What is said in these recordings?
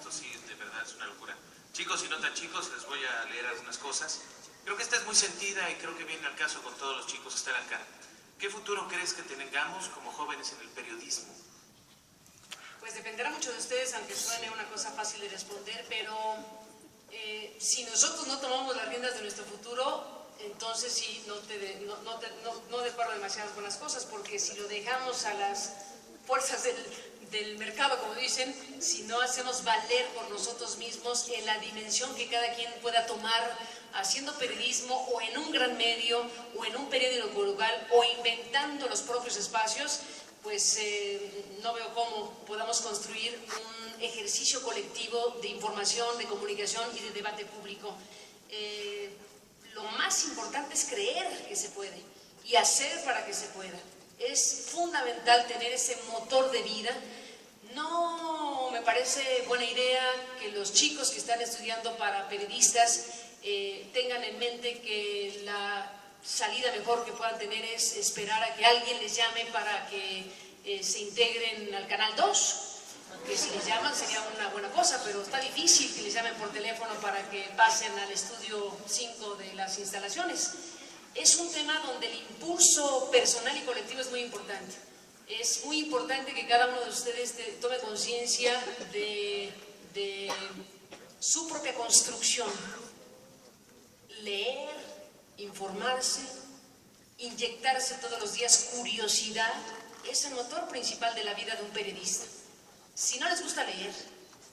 esto sí, de verdad es una locura. Chicos y no tan chicos, les voy a leer algunas cosas. Creo que esta es muy sentida y creo que viene al caso con todos los chicos que están acá. ¿Qué futuro crees que tengamos como jóvenes en el periodismo? Pues dependerá mucho de ustedes, aunque suene una cosa fácil de responder, pero si nosotros no tomamos las riendas de nuestro futuro, entonces sí, no deparo demasiadas buenas cosas, porque si lo dejamos a las fuerzas del mercado, como dicen, si no hacemos valer por nosotros mismos en la dimensión que cada quien pueda tomar haciendo periodismo o en un gran medio o en un periódico local o inventando los propios espacios, pues no veo cómo podamos construir un ejercicio colectivo de información, de comunicación y de debate público. Lo más importante es creer que se puede y hacer para que se pueda. Es fundamental tener ese motor de vida. No me parece buena idea que los chicos que están estudiando para periodistas tengan en mente que la salida mejor que puedan tener es esperar a que alguien les llame para que se integren al Canal 2, que si les llaman sería una buena cosa, pero está difícil que les llamen por teléfono para que pasen al estudio 5 de las instalaciones. Es un tema donde el impulso personal y colectivo es muy importante. Es muy importante que cada uno de ustedes tome conciencia de su propia construcción. Leer, informarse, inyectarse todos los días curiosidad, es el motor principal de la vida de un periodista. Si no les gusta leer,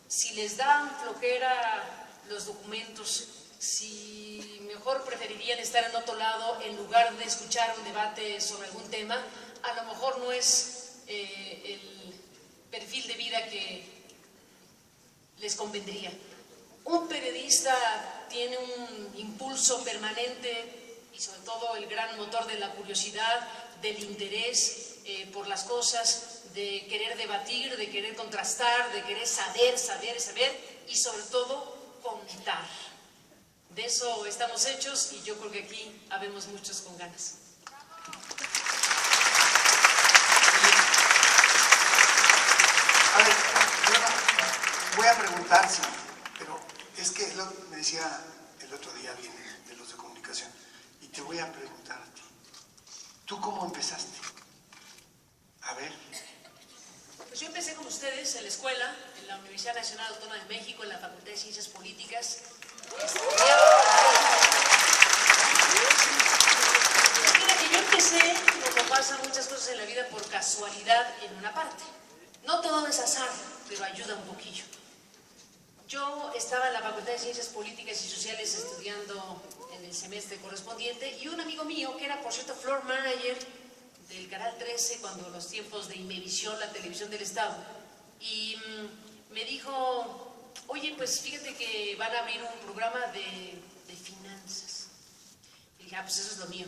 si les dan flojera los documentos, si mejor preferirían estar en otro lado en lugar de escuchar un debate sobre algún tema, a lo mejor no es el perfil de vida que les convendría. Un periodista tiene un impulso permanente y sobre todo el gran motor de la curiosidad, del interés por las cosas, de querer debatir, de querer contrastar, de querer saber y sobre todo contar. De eso estamos hechos y yo creo que aquí habemos muchos con ganas. A ver, voy a preguntar, sí, pero es que me decía el otro día alguien de los de comunicación, y te voy a preguntar a ti, ¿tú cómo empezaste? A ver. Pues yo empecé con ustedes en la escuela, en la Universidad Nacional Autónoma de México, en la Facultad de Ciencias Políticas. Mira que yo empecé, como pasan muchas cosas en la vida, por casualidad en una parte. No todo es azar, pero ayuda un poquillo. Yo estaba en la Facultad de Ciencias Políticas y Sociales estudiando en el semestre correspondiente y un amigo mío, que era por cierto floor manager del Canal 13 cuando los tiempos de Imevisión, la televisión del Estado, y me dijo, oye, pues fíjate que van a abrir un programa de finanzas. Y dije, pues eso es lo mío.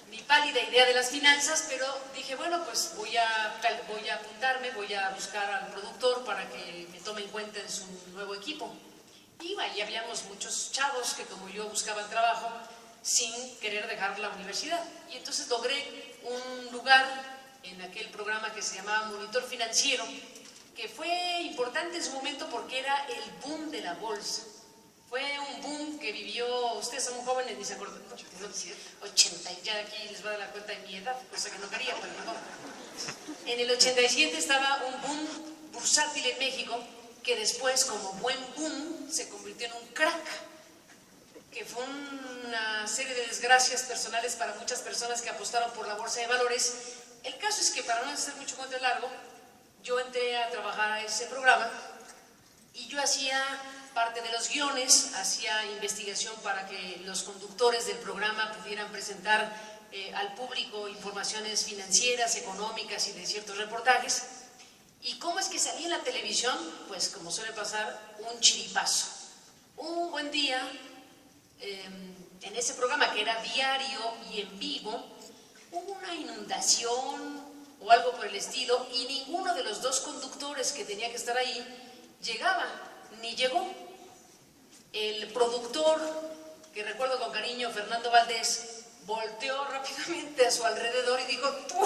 Ni pálida idea de las finanzas, pero dije, bueno, pues voy a apuntarme, voy a buscar al productor para que me tome en cuenta en su nuevo equipo. Y ahí habíamos muchos chavos que como yo buscaban trabajo sin querer dejar la universidad. Y entonces logré un lugar en aquel programa que se llamaba Monitor Financiero, que fue importante en su momento porque era el boom de la bolsa. Fue un boom que vivió, ustedes son jóvenes, ni se acuerdan, 80, ya aquí les va a dar la cuenta de mi edad, cosa que no quería, pero no. En el 87 estaba un boom bursátil en México, que después, como buen boom, se convirtió en un crack, que fue una serie de desgracias personales para muchas personas que apostaron por la bolsa de valores. El caso es que, para no hacer mucho cuento largo, yo entré a trabajar a ese programa y yo hacía parte de los guiones, hacía investigación para que los conductores del programa pudieran presentar al público informaciones financieras, económicas y de ciertos reportajes. ¿Y cómo es que salí en la televisión? Pues como suele pasar, un chiripazo. Un buen día, en ese programa que era diario y en vivo, hubo una inundación o algo por el estilo y ninguno de los dos conductores que tenía que estar ahí llegaba, ni llegó. El productor, que recuerdo con cariño, Fernando Valdés, volteó rápidamente a su alrededor y dijo, ¡tú!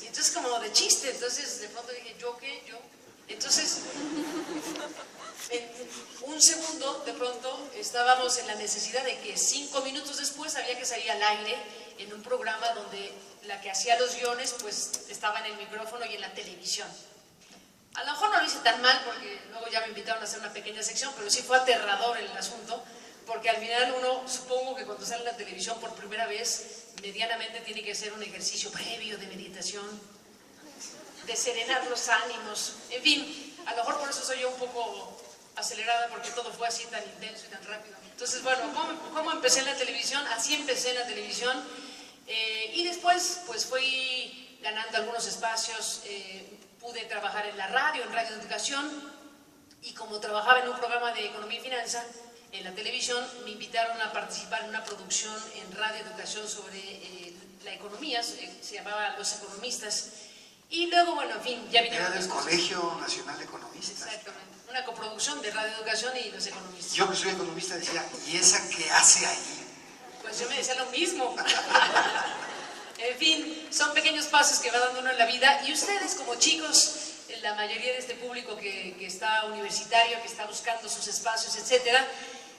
Y entonces como de chiste, entonces de pronto dije, ¿yo qué? ¿Yo? Entonces, en un segundo, de pronto, estábamos en la necesidad de que 5 minutos después había que salir al aire en un programa donde la que hacía los guiones pues estaba en el micrófono y en la televisión. A lo mejor no lo hice tan mal porque luego ya me invitaron a hacer una pequeña sección, pero sí fue aterrador el asunto, porque al final uno, supongo que cuando sale en la televisión por primera vez, medianamente tiene que hacer un ejercicio previo de meditación, de serenar los ánimos, en fin, a lo mejor por eso soy yo un poco acelerada, porque todo fue así tan intenso y tan rápido. Entonces, bueno, ¿cómo empecé en la televisión? Así empecé en la televisión, y después pues fui ganando algunos espacios, pude trabajar en la radio, en Radio Educación, y como trabajaba en un programa de economía y finanza en la televisión, me invitaron a participar en una producción en Radio Educación sobre la economía, se llamaba Los Economistas, y luego, bueno, en fin, ya vinieron... Era del Colegio Nacional de Economistas. Exactamente, una coproducción de Radio Educación y Los Economistas. Yo que soy economista decía, ¿y esa qué hace ahí? Pues yo me decía lo mismo. En fin, son pequeños pasos que va dando uno en la vida, y ustedes como chicos, la mayoría de este público que está universitario, que está buscando sus espacios, etcétera,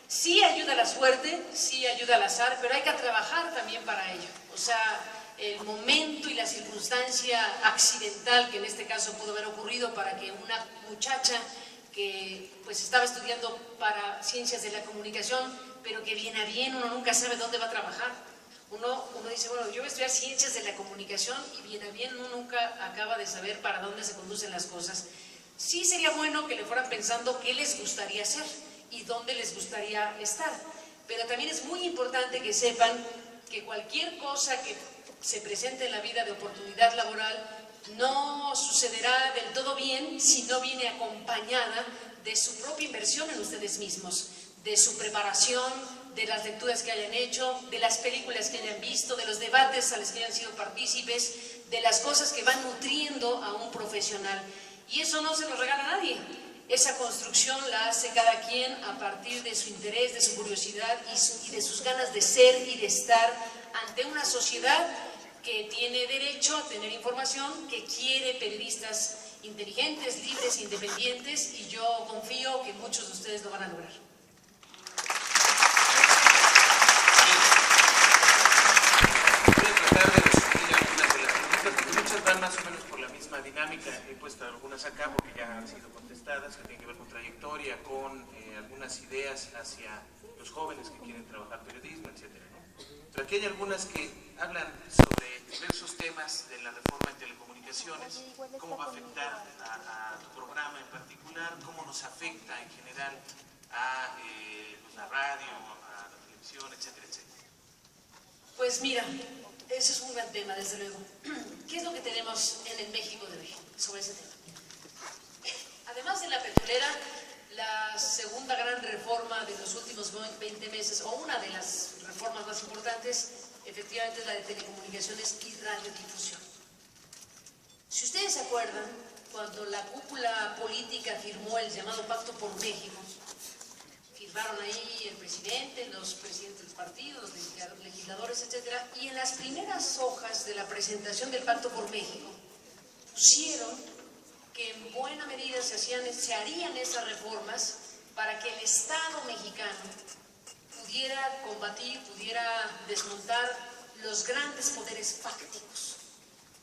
sí ayuda la suerte, sí ayuda al azar, pero hay que trabajar también para ello. O sea, el momento y la circunstancia accidental que en este caso pudo haber ocurrido para que una muchacha que pues estaba estudiando para ciencias de la comunicación, pero que bien a bien uno nunca sabe dónde va a trabajar. Uno dice, bueno, yo voy a estudiar ciencias de la comunicación, y bien a bien uno nunca acaba de saber para dónde se conducen las cosas. Sí sería bueno que le fueran pensando qué les gustaría hacer y dónde les gustaría estar, pero también es muy importante que sepan que cualquier cosa que se presente en la vida de oportunidad laboral no sucederá del todo bien si no viene acompañada de su propia inversión en ustedes mismos, de su preparación, de las lecturas que hayan hecho, de las películas que hayan visto, de los debates a los que hayan sido partícipes, de las cosas que van nutriendo a un profesional. Y eso no se lo regala a nadie. Esa construcción la hace cada quien a partir de su interés, de su curiosidad y de sus ganas de ser y de estar ante una sociedad que tiene derecho a tener información, que quiere periodistas inteligentes, libres, independientes, y yo confío que muchos de ustedes lo van a lograr. Voy a tratar de resumir algunas de las preguntas, porque muchas van más o menos por la misma dinámica. He puesto algunas acá porque ya han sido contestadas, que tienen que ver con trayectoria, con algunas ideas hacia los jóvenes que quieren trabajar periodismo, etcétera, ¿no? Pero aquí hay algunas que hablan sobre diversos temas de la reforma en telecomunicaciones, cómo va a afectar a tu programa en particular, cómo nos afecta en general a la radio, a la televisión, etcétera, etcétera. Pues mira, ese es un gran tema, desde luego. ¿Qué es lo que tenemos en el México de hoy sobre ese tema? Además de la petrolera, la segunda gran reforma de los últimos 20 meses, o una de las reformas más importantes, efectivamente es la de telecomunicaciones y radiodifusión. Si ustedes se acuerdan, cuando la cúpula política firmó el llamado Pacto por México, firmaron ahí el presidente, los presidentes de los partidos, los legisladores, etcétera, y en las primeras hojas de la presentación del Pacto por México pusieron que en buena medida se harían esas reformas para que el Estado mexicano pudiera combatir, pudiera desmontar los grandes poderes fácticos.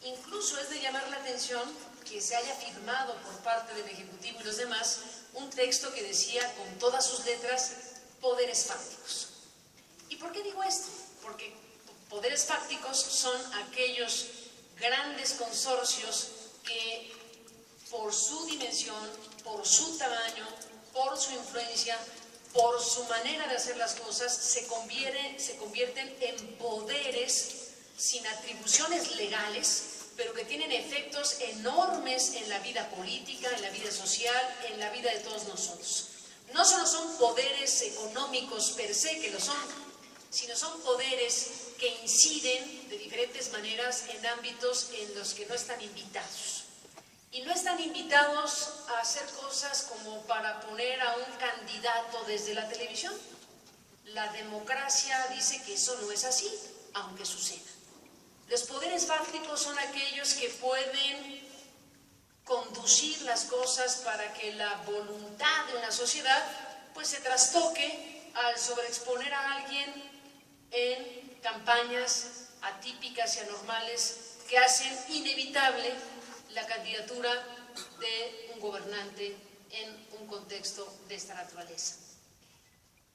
Incluso es de llamar la atención que se haya firmado por parte del Ejecutivo y los demás un texto que decía con todas sus letras poderes fácticos. ¿Y por qué digo esto? Porque poderes fácticos son aquellos grandes consorcios que por su dimensión, por su tamaño, por su influencia, por su manera de hacer las cosas, se convierten en poderes sin atribuciones legales, pero que tienen efectos enormes en la vida política, en la vida social, en la vida de todos nosotros. No solo son poderes económicos per se, que lo son, sino son poderes que inciden de diferentes maneras en ámbitos en los que no están invitados. Y no están invitados a hacer cosas como para poner a un candidato desde la televisión. La democracia dice que eso no es así, aunque suceda. Los poderes fácticos son aquellos que pueden conducir conducir las cosas para que la voluntad de una sociedad pues se trastoque al sobreexponer a alguien en campañas atípicas y anormales que hacen inevitable la candidatura de un gobernante en un contexto de esta naturaleza.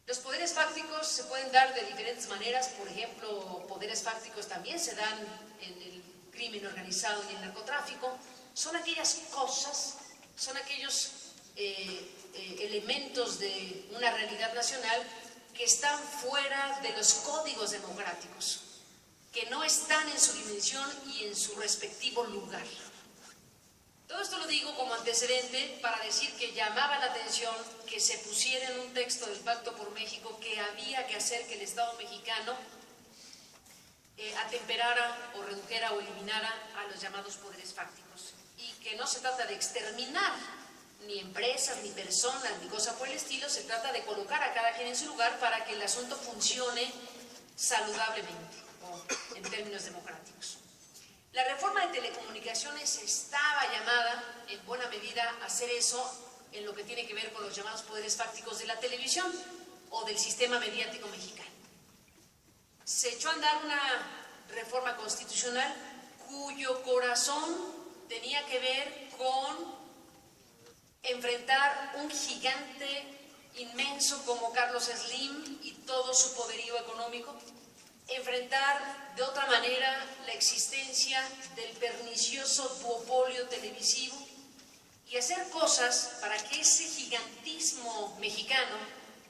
Los poderes fácticos se pueden dar de diferentes maneras, por ejemplo, poderes fácticos también se dan en el crimen organizado y el narcotráfico. Son aquellas cosas, son aquellos elementos de una realidad nacional que están fuera de los códigos democráticos, que no están en su dimensión y en su respectivo lugar. Todo esto lo digo como antecedente para decir que llamaba la atención que se pusiera en un texto del Pacto por México que había que hacer que el Estado mexicano atemperara o redujera o eliminara a los llamados poderes fácticos, y que no se trata de exterminar ni empresas, ni personas, ni cosa por el estilo, se trata de colocar a cada quien en su lugar para que el asunto funcione saludablemente o en términos democráticos. La reforma de telecomunicaciones estaba llamada en buena medida a hacer eso en lo que tiene que ver con los llamados poderes fácticos de la televisión o del sistema mediático mexicano. Se echó a andar una reforma constitucional cuyo corazón tenía que ver con enfrentar un gigante inmenso como Carlos Slim y todo su poderío económico, enfrentar de otra manera la existencia del pernicioso duopolio televisivo y hacer cosas para que ese gigantismo mexicano,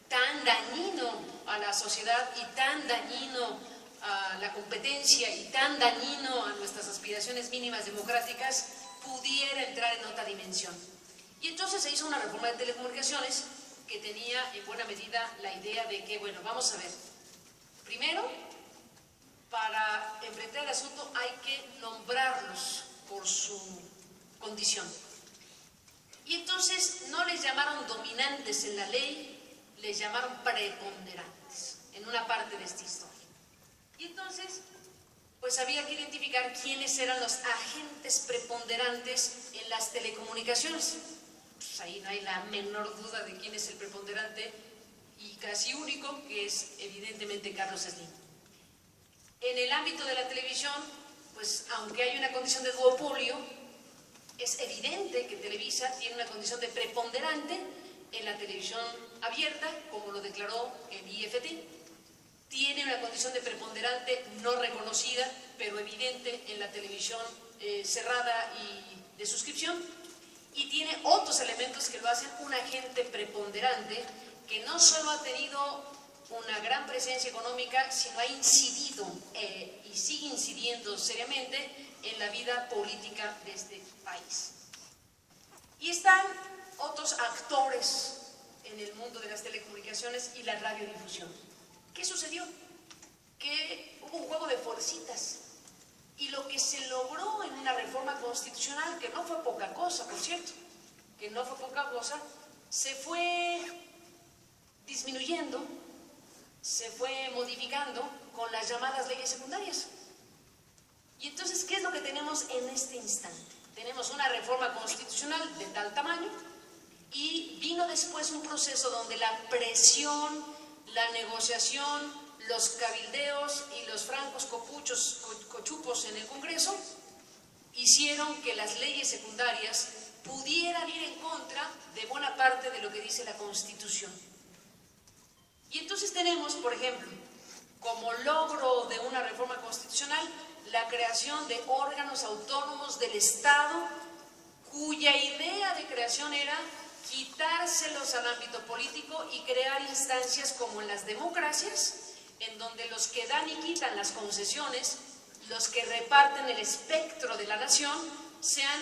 tan dañino a la sociedad y tan dañino a la competencia y tan dañino a nuestras aspiraciones mínimas democráticas, pudiera entrar en otra dimensión. Y entonces se hizo una reforma de telecomunicaciones que tenía en buena medida la idea de que, bueno, vamos a ver, primero, para enfrentar el asunto hay que nombrarlos por su condición. Y entonces no les llamaron dominantes en la ley, les llamaron preponderantes en una parte de esta historia. Y entonces, pues había que identificar quiénes eran los agentes preponderantes en las telecomunicaciones. Pues ahí no hay la menor duda de quién es el preponderante y casi único, que es evidentemente Carlos Slim. En el ámbito de la televisión, pues aunque hay una condición de duopolio, es evidente que Televisa tiene una condición de preponderante en la televisión abierta, como lo declaró el IFT. Tiene una condición de preponderante no reconocida, pero evidente en la televisión cerrada y de suscripción. Y tiene otros elementos que lo hacen un agente preponderante que no solo ha tenido una gran presencia económica, sino ha incidido y sigue incidiendo seriamente en la vida política de este país. Y están otros actores en el mundo de las telecomunicaciones y la radiodifusión. ¿Qué sucedió? Que hubo un juego de fuercitas y lo que se logró en una reforma constitucional, que no fue poca cosa, por cierto, que no fue poca cosa, se fue disminuyendo, se fue modificando con las llamadas leyes secundarias. Y entonces, ¿qué es lo que tenemos en este instante? Tenemos una reforma constitucional de tal tamaño y vino después un proceso donde la presión, la negociación, los cabildeos y los francos cochupos en el Congreso hicieron que las leyes secundarias pudieran ir en contra de buena parte de lo que dice la Constitución. Y entonces tenemos, por ejemplo, como logro de una reforma constitucional, la creación de órganos autónomos del Estado, cuya idea de creación era quitárselos al ámbito político y crear instancias como en las democracias, en donde los que dan y quitan las concesiones, los que reparten el espectro de la nación, sean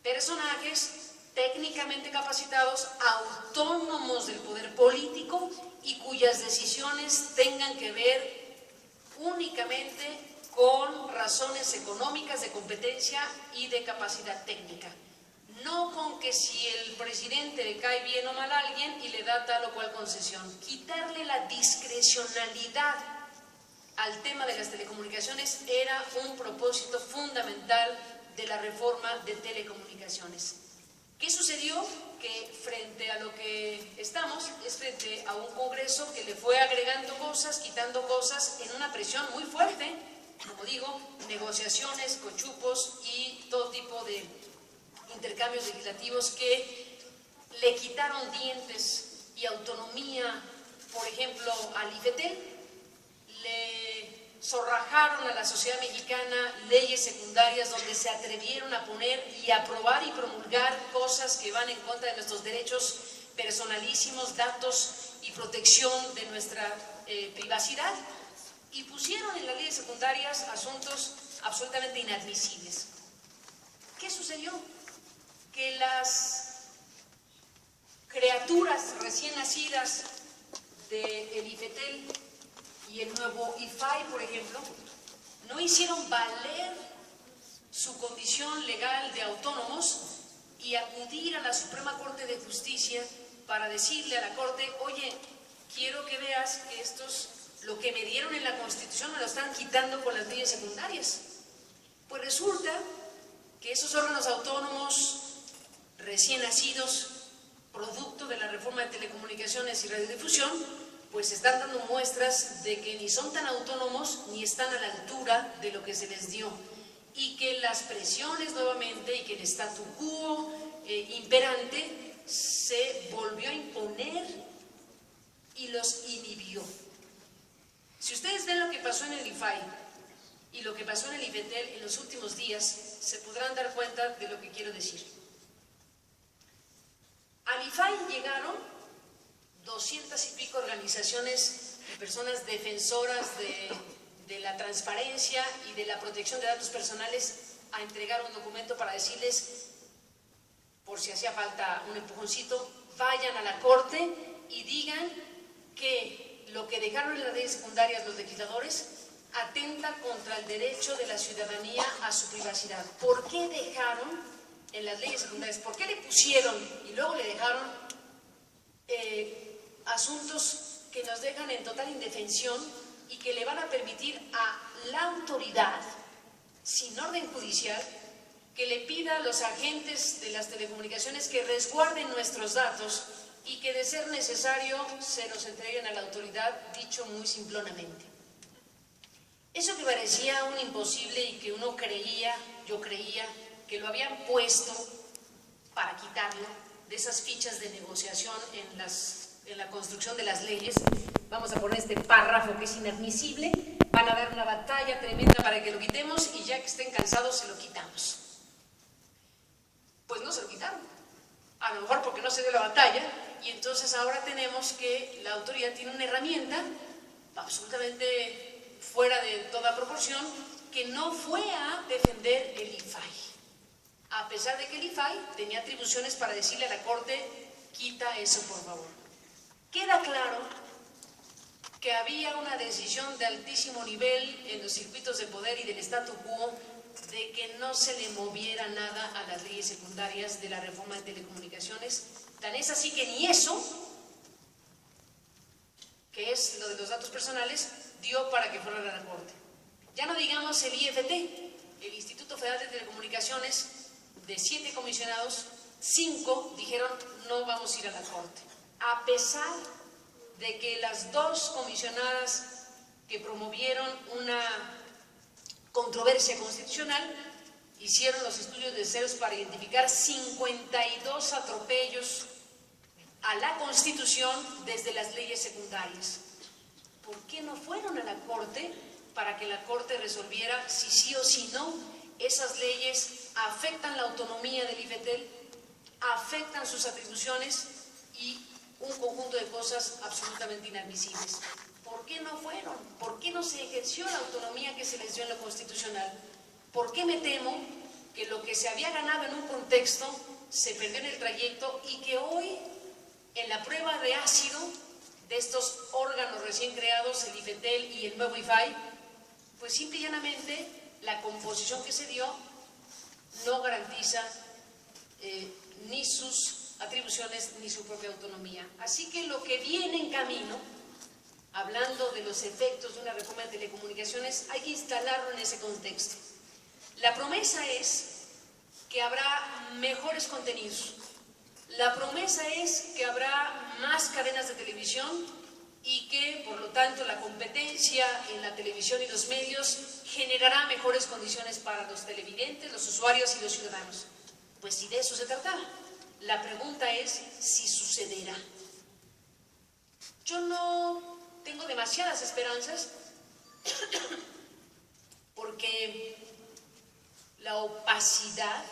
personajes técnicamente capacitados, autónomos del poder político y cuyas decisiones tengan que ver únicamente con razones económicas de competencia y de capacidad técnica. No con que si el presidente le cae bien o mal a alguien y le da tal o cual concesión. Quitarle la discrecionalidad al tema de las telecomunicaciones era un propósito fundamental de la reforma de telecomunicaciones. ¿Qué sucedió? Que frente a lo que estamos es frente a un Congreso que le fue agregando cosas, quitando cosas en una presión muy fuerte, como digo, negociaciones, cochupos y todo tipo de intercambios legislativos que le quitaron dientes y autonomía, por ejemplo, al IFETEL, le zorrajaron a la sociedad mexicana leyes secundarias donde se atrevieron a poner y aprobar y promulgar cosas que van en contra de nuestros derechos personalísimos, datos y protección de nuestra privacidad, y pusieron en las leyes secundarias asuntos absolutamente inadmisibles. ¿Qué sucedió? Que las criaturas recién nacidas del IFETEL y el nuevo IFAI, por ejemplo, no hicieron valer su condición legal de autónomos y acudir a la Suprema Corte de Justicia para decirle a la Corte: oye, quiero que veas que lo que me dieron en la Constitución me lo están quitando con las leyes secundarias. Pues resulta que esos órganos autónomos recién nacidos, producto de la reforma de telecomunicaciones y radiodifusión, pues están dando muestras de que ni son tan autónomos ni están a la altura de lo que se les dio, y que las presiones nuevamente y que el statu quo imperante se volvió a imponer y los inhibió. Si ustedes ven lo que pasó en el IFAI y lo que pasó en el IFETEL en los últimos días, se podrán dar cuenta de lo que quiero decir. Al IFAI llegaron 200 y pico organizaciones y personas defensoras de la transparencia y de la protección de datos personales a entregar un documento para decirles, por si hacía falta un empujoncito, vayan a la Corte y digan que lo que dejaron en las leyes secundarias los legisladores atenta contra el derecho de la ciudadanía a su privacidad. ¿Por qué dejaron en las leyes secundarias? ¿Por qué le pusieron y luego le dejaron asuntos que nos dejan en total indefensión y que le van a permitir a la autoridad, sin orden judicial, que le pida a los agentes de las telecomunicaciones que resguarden nuestros datos y que, de ser necesario, se los entreguen a la autoridad, dicho muy simplonamente? Eso que parecía un imposible y que uno creía, yo creía, que lo habían puesto para quitarlo de esas fichas de negociación en la construcción de las leyes. Vamos a poner este párrafo que es inadmisible, van a dar una batalla tremenda para que lo quitemos y ya que estén cansados se lo quitamos. Pues no se lo quitaron, a lo mejor porque no se dio la batalla, y entonces ahora tenemos que la autoridad tiene una herramienta absolutamente fuera de toda proporción, que no fue a defender el IFAI, a pesar de que el IFAI tenía atribuciones para decirle a la Corte: quita eso por favor. Queda claro que había una decisión de altísimo nivel en los circuitos de poder y del statu quo de que no se le moviera nada a las leyes secundarias de la reforma de telecomunicaciones. Tan es así que ni eso, que es lo de los datos personales, dio para que fuera a la Corte. Ya no digamos el IFT, el Instituto Federal de Telecomunicaciones, de 7 comisionados, 5 dijeron: no vamos a ir a la Corte. A pesar de que las 2 comisionadas que promovieron una controversia constitucional hicieron los estudios de ceros para identificar 52 atropellos a la Constitución desde las leyes secundarias. ¿Por qué no fueron a la Corte para que la Corte resolviera si sí o si no esas leyes afectan la autonomía del IFETEL, afectan sus atribuciones y un conjunto de cosas absolutamente inadmisibles? ¿Por qué no fueron? ¿Por qué no se ejerció la autonomía que se les dio en lo constitucional? ¿Por qué me temo que lo que se había ganado en un contexto se perdió en el trayecto y que hoy, en la prueba de ácido de estos órganos recién creados, el IFETEL y el nuevo IFAI, pues simple y llanamente la composición que se dio no garantiza ni sus atribuciones ni su propia autonomía? Así que lo que viene en camino, hablando de los efectos de una reforma de telecomunicaciones, hay que instalarlo en ese contexto. La promesa es que habrá mejores contenidos, La promesa es que habrá más cadenas de televisión y que, por lo tanto, la competencia en la televisión y los medios generará mejores condiciones para los televidentes, los usuarios y los ciudadanos. Pues si de eso se trataba. La pregunta es si sucederá. Yo no tengo demasiadas esperanzas porque la opacidad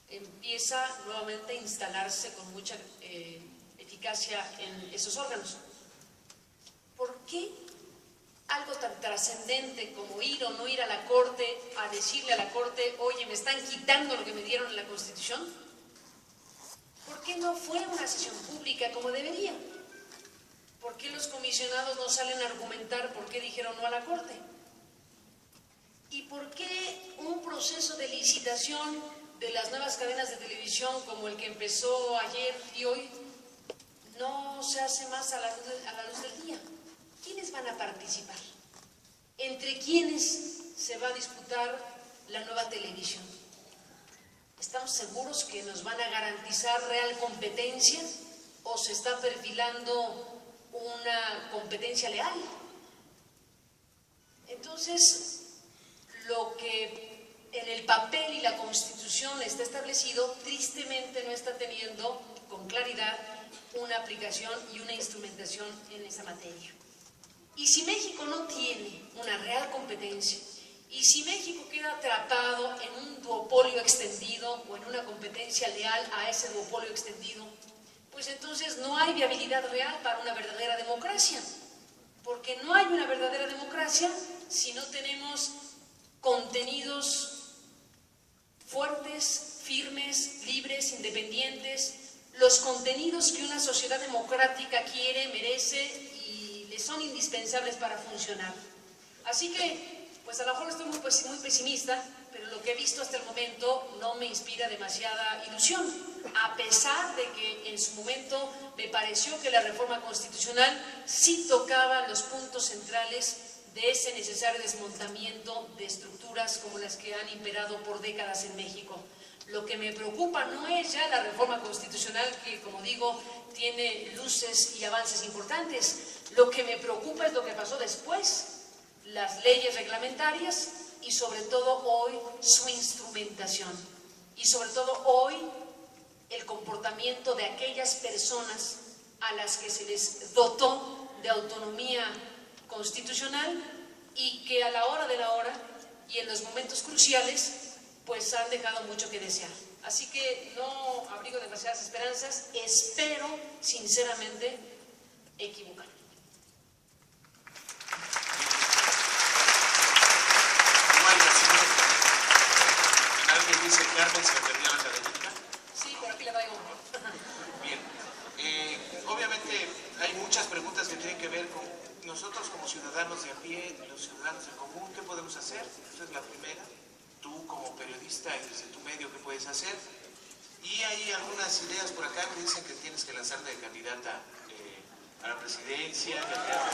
empieza nuevamente a instalarse con mucha eficacia en esos órganos. ¿Por qué algo tan trascendente como ir o no ir a la Corte a decirle a la Corte, oye, me están quitando lo que me dieron en la Constitución? ¿Por qué no fue una sesión pública como debería? ¿Por qué los comisionados no salen a argumentar por qué dijeron no a la Corte? ¿Y por qué un proceso de licitación de las nuevas cadenas de televisión como el que empezó ayer y hoy no se hace más a la luz del día? ¿Quiénes van a participar? ¿Entre quiénes se va a disputar la nueva televisión? ¿Estamos seguros que nos van a garantizar real competencia o se está perfilando una competencia leal? Entonces, lo que en el papel y la Constitución está establecido, tristemente no está teniendo con claridad una aplicación y una instrumentación en esa materia. Y si México no tiene una real competencia, y si México queda atrapado en un duopolio extendido o en una competencia leal a ese duopolio extendido, pues entonces no hay viabilidad real para una verdadera democracia, porque no hay una verdadera democracia si no tenemos contenidos fuertes, firmes, libres, independientes, los contenidos que una sociedad democrática quiere, merece y le son indispensables para funcionar. Así que, pues a lo mejor estoy muy pesimista, pero lo que he visto hasta el momento no me inspira demasiada ilusión, a pesar de que en su momento me pareció que la reforma constitucional sí tocaba los puntos centrales de ese necesario desmontamiento de estructuras como las que han imperado por décadas en México. Lo que me preocupa no es ya la reforma constitucional, que como digo, tiene luces y avances importantes. Lo que me preocupa es lo que pasó después, las leyes reglamentarias y sobre todo hoy su instrumentación. Y sobre todo hoy el comportamiento de aquellas personas a las que se les dotó de autonomía constitucional y que a la hora de la hora y en los momentos cruciales pues han dejado mucho que desear. Así que no abrigo demasiadas esperanzas, espero sinceramente equivocarme. ¿Alguien dice Carmen se perdió la cadenita? Sí, por aquí la traigo. Bien. Obviamente hay muchas preguntas que tienen que ver con nosotros como ciudadanos de a pie, los ciudadanos en común. ¿Qué podemos hacer? Esta es la primera. Tú como periodista y desde tu medio, ¿qué puedes hacer? Y hay algunas ideas por acá que dicen que tienes que lanzarte de candidata a la presidencia, candidata a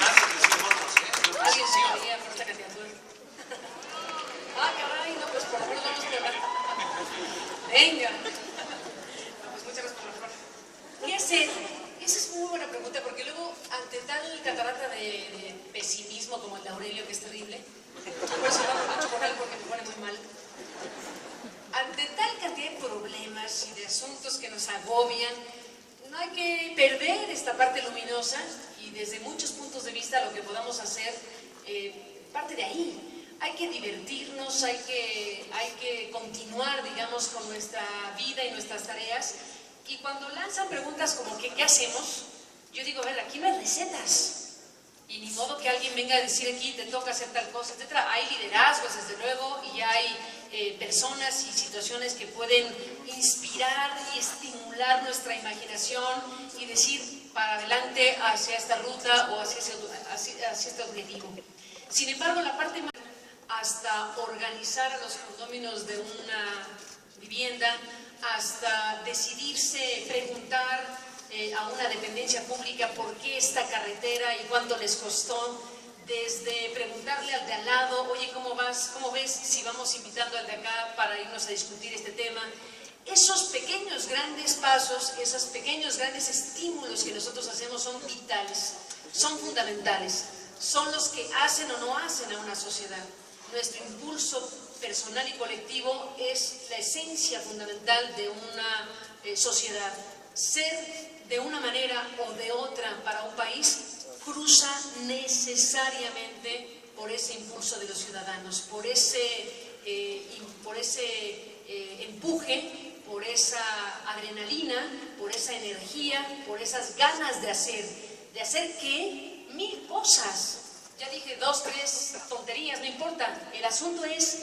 más de 100 votos, ¿eh? ¿Alguien se quería por esta candidatura? Ah, caray, no, pues por lo menos vamos a hablar. Venga. No, pues muchas gracias por la flor. ¿Qué hacer? Esa es muy buena pregunta, porque luego, ante tal catarata de pesimismo como el de Aurelio, que es terrible, pues hablamos mucho con él porque me pone muy mal. Ante tal cantidad de problemas y de asuntos que nos agobian, no hay que perder esta parte luminosa y desde muchos puntos de vista lo que podamos hacer parte de ahí. Hay que divertirnos, hay que continuar, digamos, con nuestra vida y nuestras tareas. Y cuando lanzan preguntas como que, ¿qué hacemos? Yo digo, a ver, aquí no hay recetas. Y ni modo que alguien venga a decir aquí, te toca hacer tal cosa, etc. Hay liderazgos, desde luego, y hay personas y situaciones que pueden inspirar y estimular nuestra imaginación y decir para adelante hacia esta ruta o hacia este objetivo. Sin embargo, la parte más, hasta organizar a los condóminos de una vivienda, hasta decidirse preguntar a una dependencia pública por qué esta carretera y cuánto les costó, desde preguntarle al de al lado, oye, ¿cómo vas? ¿Cómo ves si vamos invitando al de acá para irnos a discutir este tema? Esos pequeños grandes pasos, esos pequeños grandes estímulos que nosotros hacemos son vitales, son fundamentales, son los que hacen o no hacen a una sociedad. Nuestro impulso personal y colectivo es la esencia fundamental de una sociedad. Ser de una manera o de otra para un país cruza necesariamente por ese impulso de los ciudadanos, por ese empuje, por esa adrenalina, por esa energía, por esas ganas de hacer que mil cosas. Ya dije 2, 3 tonterías, no importa. El asunto es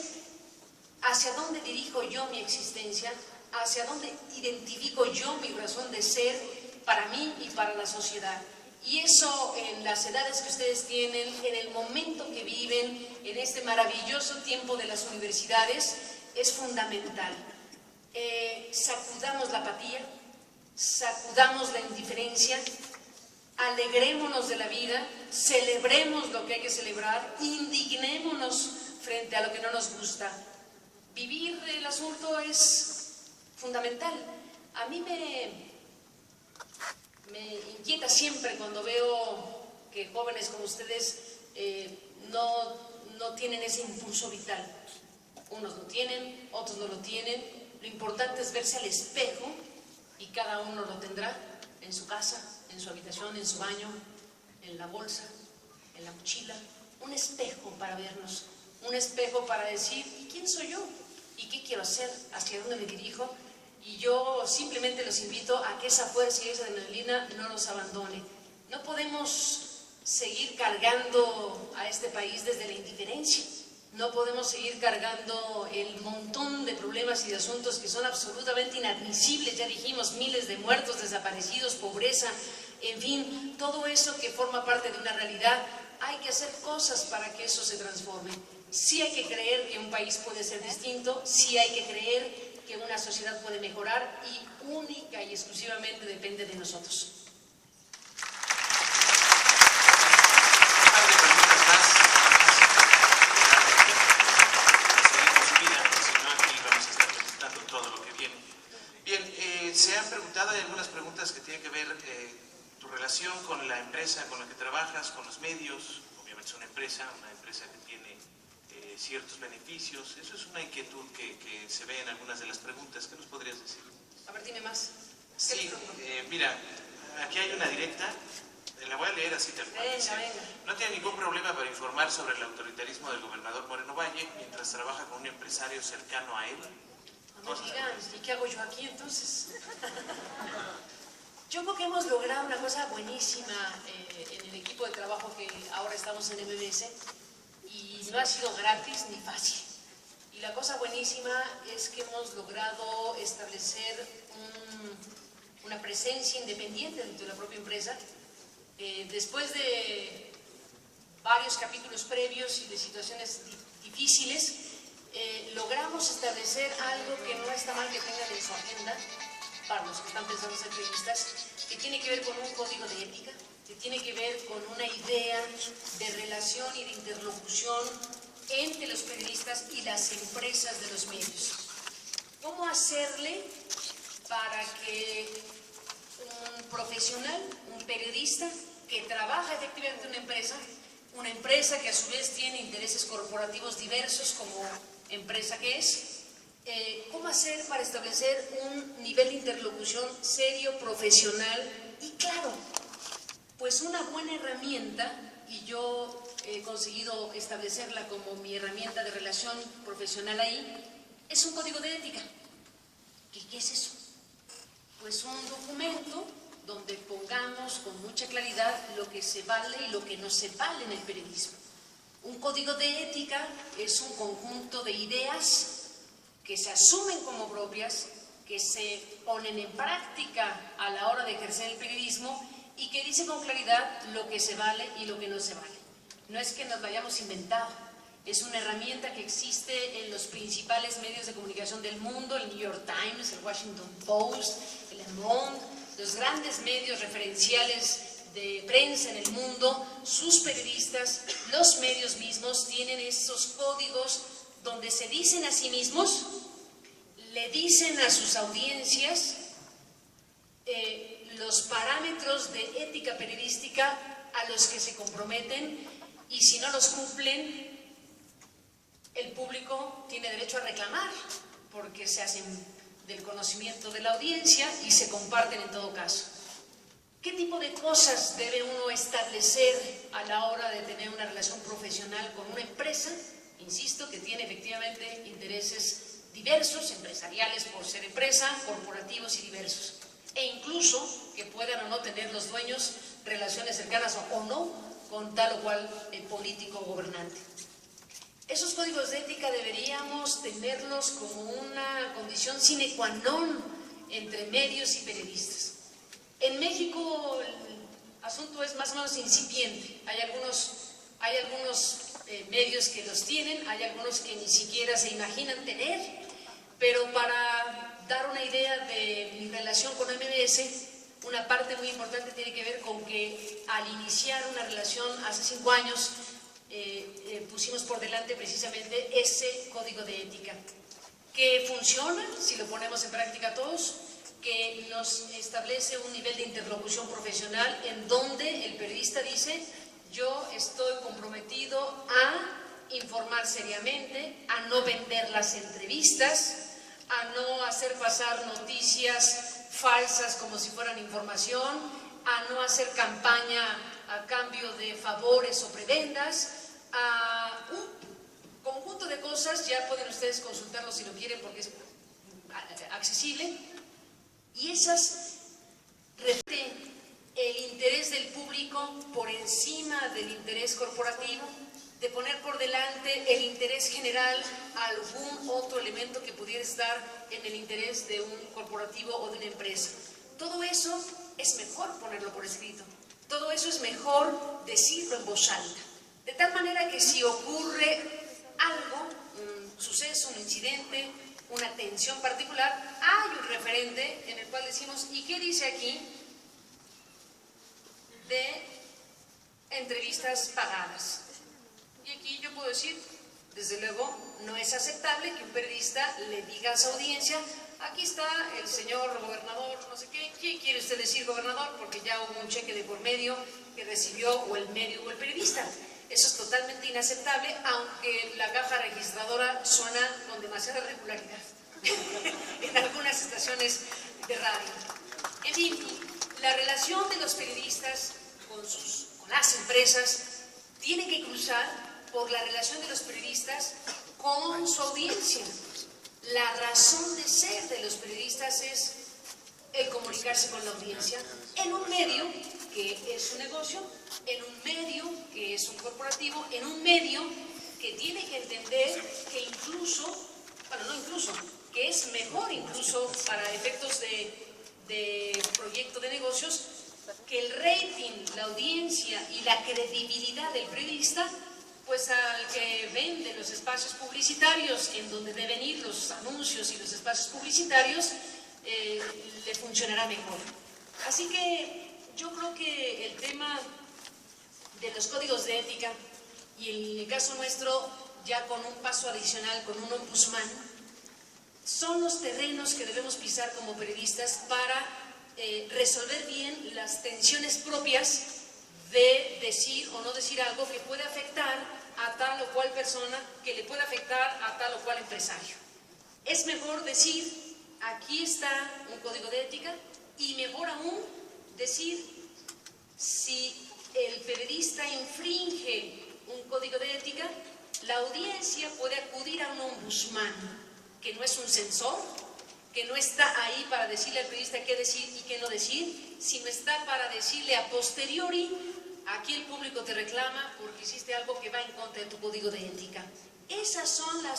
hacia dónde dirijo yo mi existencia, hacia dónde identifico yo mi razón de ser para mí y para la sociedad. Y eso en las edades que ustedes tienen, en el momento que viven, en este maravilloso tiempo de las universidades, es fundamental. Sacudamos la apatía, sacudamos la indiferencia, alegrémonos de la vida, celebremos lo que hay que celebrar, indignémonos frente a lo que no nos gusta. Vivir el asunto es fundamental. A mí me inquieta siempre cuando veo que jóvenes como ustedes no tienen ese impulso vital. Unos lo tienen, otros no lo tienen. Lo importante es verse al espejo, y cada uno lo tendrá en su casa, en su habitación, en su baño, en la bolsa, en la mochila. Un espejo para vernos, un espejo para decir, ¿quién soy yo? ¿Y qué quiero hacer? ¿Hacia dónde me dirijo? Y yo simplemente los invito a que esa fuerza y esa adrenalina no nos abandone. No podemos seguir cargando a este país desde la indiferencia. No podemos seguir cargando el montón de problemas y de asuntos que son absolutamente inadmisibles. Ya dijimos, miles de muertos, desaparecidos, pobreza, en fin, todo eso que forma parte de una realidad. Hay que hacer cosas para que eso se transforme. Sí hay que creer que un país puede ser distinto, sí hay que creer que una sociedad puede mejorar, y única y exclusivamente depende de nosotros. Se han preguntado, hay algunas preguntas que tienen que ver tu relación con la empresa con la que trabajas, con los medios. Obviamente es una empresa que tiene ciertos beneficios. Eso es una inquietud que se ve en algunas de las preguntas. ¿Qué nos podrías decir? A ver, dime más. Sí, mira, aquí hay una directa, la voy a leer así tal cual. Venga. No tiene ningún problema para informar sobre el autoritarismo del gobernador Moreno Valle mientras trabaja con un empresario cercano a él. No me digan, ¿y qué hago yo aquí entonces? Yo creo que hemos logrado una cosa buenísima en el equipo de trabajo que ahora estamos en MBS, y no ha sido gratis ni fácil. Y la cosa buenísima es que hemos logrado establecer una presencia independiente dentro de la propia empresa. Después de varios capítulos previos y de situaciones difíciles, logramos establecer algo que no está mal que tengan en su agenda, para los que están pensando ser periodistas, que tiene que ver con un código de ética, que tiene que ver con una idea de relación y de interlocución entre los periodistas y las empresas de los medios. ¿Cómo hacerle para que un profesional, un periodista que trabaja efectivamente en una empresa que a su vez tiene intereses corporativos diversos como empresa que es, cómo hacer para establecer un nivel de interlocución serio, profesional y claro? Pues una buena herramienta, y yo he conseguido establecerla como mi herramienta de relación profesional ahí, es un código de ética. ¿Qué es eso? Pues un documento donde pongamos con mucha claridad lo que se vale y lo que no se vale en el periodismo. Un código de ética es un conjunto de ideas que se asumen como propias, que se ponen en práctica a la hora de ejercer el periodismo y que dice con claridad lo que se vale y lo que no se vale. No es que nos lo hayamos inventado, es una herramienta que existe en los principales medios de comunicación del mundo, el New York Times, el Washington Post, el Le Monde, los grandes medios referenciales de prensa en el mundo, sus periodistas, los medios mismos tienen esos códigos donde se dicen a sí mismos, le dicen a sus audiencias los parámetros de ética periodística a los que se comprometen, y si no los cumplen, el público tiene derecho a reclamar, porque se hacen del conocimiento de la audiencia y se comparten en todo caso. ¿Qué tipo de cosas debe uno establecer a la hora de tener una relación profesional con una empresa? Insisto, que tiene efectivamente intereses diversos, empresariales por ser empresa, corporativos y diversos, e incluso que puedan o no tener los dueños relaciones cercanas o no con tal o cual político o gobernante. Esos códigos de ética deberíamos tenerlos como una condición sine qua non entre medios y periodistas. En México el asunto es más o menos incipiente. Hay algunos medios que los tienen, hay algunos que ni siquiera se imaginan tener, pero para dar una idea de mi relación con MBS, una parte muy importante tiene que ver con que al iniciar una relación hace 5 años, pusimos por delante precisamente ese código de ética, que funciona si lo ponemos en práctica todos, que nos establece un nivel de interlocución profesional en donde el periodista dice: yo estoy comprometido a informar seriamente, a no vender las entrevistas, a no hacer pasar noticias falsas como si fueran información, a no hacer campaña a cambio de favores o prebendas, a un conjunto de cosas. Ya pueden ustedes consultarlo si lo quieren porque es accesible, y esas reflejan el interés del público por encima del interés corporativo, de poner por delante el interés general a algún otro elemento que pudiera estar en el interés de un corporativo o de una empresa. Todo eso es mejor ponerlo por escrito, todo eso es mejor decirlo en voz alta, de tal manera que si ocurre algo, un suceso, un incidente, una tensión particular, hay un referente en el cual decimos: ¿y qué dice aquí de entrevistas pagadas? Y aquí yo puedo decir, desde luego, no es aceptable que un periodista le diga a su audiencia: aquí está el señor gobernador, no sé qué, ¿qué quiere usted decir, gobernador? Porque ya hubo un cheque de por medio que recibió o el medio o el periodista. Eso es totalmente inaceptable, aunque la caja registradora suena con demasiada regularidad en algunas estaciones de radio. En fin, la relación de los periodistas con las empresas tiene que cruzar por la relación de los periodistas con su audiencia. La razón de ser de los periodistas es el comunicarse con la audiencia en un medio que es un negocio, en un medio que es un corporativo, en un medio que tiene que entender que incluso, bueno, no incluso, que es mejor incluso para efectos de proyecto de negocios, que el rating, la audiencia y la credibilidad del periodista, pues al que vende los espacios publicitarios en donde deben ir los anuncios y los espacios publicitarios, le funcionará mejor. Así que yo creo que el tema de los códigos de ética, y en el caso nuestro ya con un paso adicional, con un ombudsman, son los terrenos que debemos pisar como periodistas para resolver bien las tensiones propias de decir o no decir algo que puede afectar a tal o cual persona, que le puede afectar a tal o cual empresario. Es mejor decir: aquí está un código de ética, y mejor aún decir: si el periodista infringe un código de ética, la audiencia puede acudir a un ombudsman, que no es un censor, que no está ahí para decirle al periodista qué decir y qué no decir, sino está para decirle a posteriori: aquí el público te reclama porque hiciste algo que va en contra de tu código de ética. Esas son las